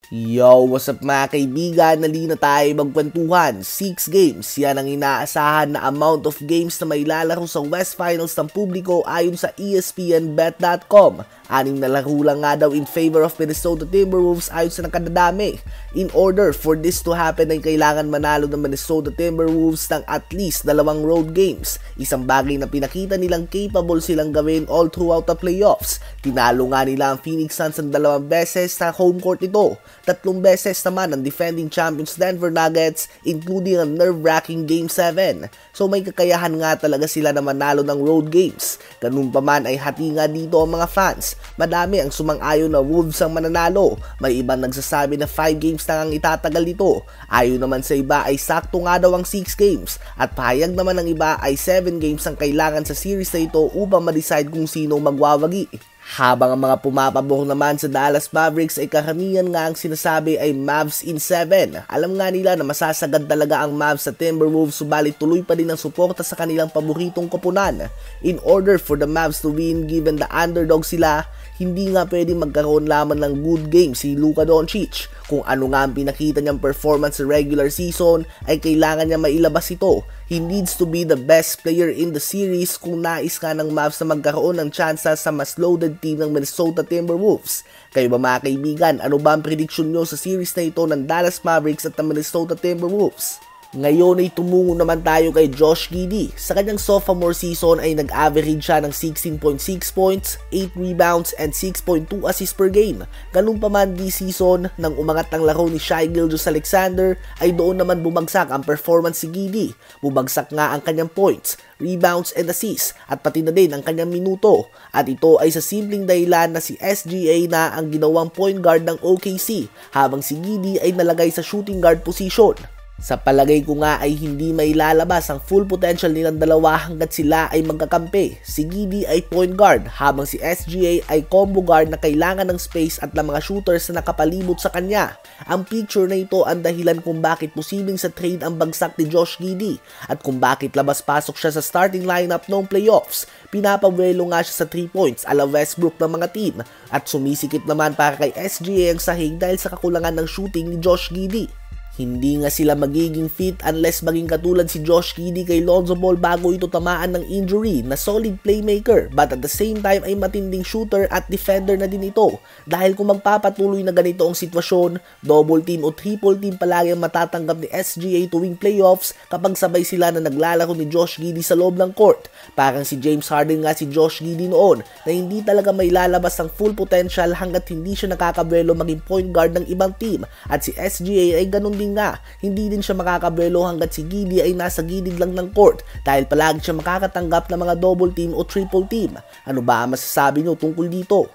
Yo, what's up mga kaibigan? Nali na tayo magkwentuhan. 6 games, yan ang inaasahan na amount of games na may lalaro sa West Finals ng publiko ayon sa ESPNBet.com. 6 na laro lang nga daw in favor of Minnesota Timberwolves ayon sa nakadadami. In order for this to happen ay kailangan manalo ng Minnesota Timberwolves ng at least 2 road games. Isang bagay na pinakita nilang capable silang gawin all throughout the playoffs. Tinalo nga nila ang Phoenix Suns ng 2 beses sa home court ito. 3 beses naman ang defending champions Denver Nuggets, including ang nerve-wracking Game 7. So may kakayahan nga talaga sila na manalo ng road games. Ganun pa man ay hati nga dito ang mga fans. Madami ang sumang-ayon na Wolves ang mananalo. May ibang nagsasabi na 5 games na ang itatagal nito. Ayon naman sa iba ay sakto nga daw ang 6 games. At pahayag naman ng iba ay 7 games ang kailangan sa series na ito upang ma-decide kung sino magwawagi. Habang ang mga pumapabor naman sa Dallas Mavericks ay karamihan nga ang sinasabi ay Mavs in 7. Alam nga nila na masasagad talaga ang Mavs sa Timberwolves, subalit tuloy pa din ang suporta sa kanilang paboritong koponan. In order for the Mavs to win, given the underdog sila, hindi nga pwedeng magkaroon lamang ng good game si Luka Doncic. Kung ano nga ang pinakita niyang performance sa regular season ay kailangan niya mailabas ito. He needs to be the best player in the series kung nais ka ng Mavs na magkaroon ng tsansa sa mas loaded team ng Minnesota Timberwolves. Kayo ba mga kaibigan, ano ba ang prediction nyo sa series na ito ng Dallas Mavericks at ng Minnesota Timberwolves? Ngayon ay tumungo naman tayo kay Josh Giddey. Sa kanyang sophomore season ay nag-average siya ng 16.6 points, 8 rebounds, and 6.2 assists per game. Ganun pa man this season, nang umangat ang laro ni Shai Gilgeous-Alexander, ay doon naman bumagsak ang performance si Giddey. Bumagsak nga ang kanyang points, rebounds, and assists, at pati na din ang kanyang minuto. At ito ay sa simpleng dahilan na si SGA na ang ginawang point guard ng OKC, habang si Giddey ay nalagay sa shooting guard position. Sa palagay ko nga ay hindi mailalabas ang full potential nilang dalawa hanggat sila ay magkakampi. Si Giddey ay point guard habang si SGA ay combo guard na kailangan ng space at ng mga shooters na nakapalibot sa kanya. Ang picture na ito ang dahilan kung bakit posibleng sa trade ang bagsak ni Josh Giddey at kung bakit labas-pasok siya sa starting lineup noong playoffs. Pinapabuelo nga siya sa 3 points ala Westbrook ng mga team at sumisikip naman para kay SGA ang sahig dahil sa kakulangan ng shooting ni Josh Giddey. Hindi nga sila magiging fit unless maging katulad si Josh Giddey kay Lonzo Ball bago ito tamaan ng injury na solid playmaker but at the same time ay matinding shooter at defender na din ito. Dahil kung magpapatuloy na ganito ang sitwasyon, double team o triple team palagi ang matatanggap ni SGA tuwing playoffs kapag sabay sila na naglalaro ni Josh Giddey sa loob ng court. Parang si James Harden nga si Josh Giddey noon na hindi talaga may lalabas ang full potential hanggat hindi siya nakakabuelo maging point guard ng ibang team at si SGA ay ganun din nga, hindi din siya makakabuelo hanggat si Giddey ay nasa gilid lang ng court dahil palagi siya makakatanggap ng mga double team o triple team. Ano ba ang masasabi nyo tungkol dito?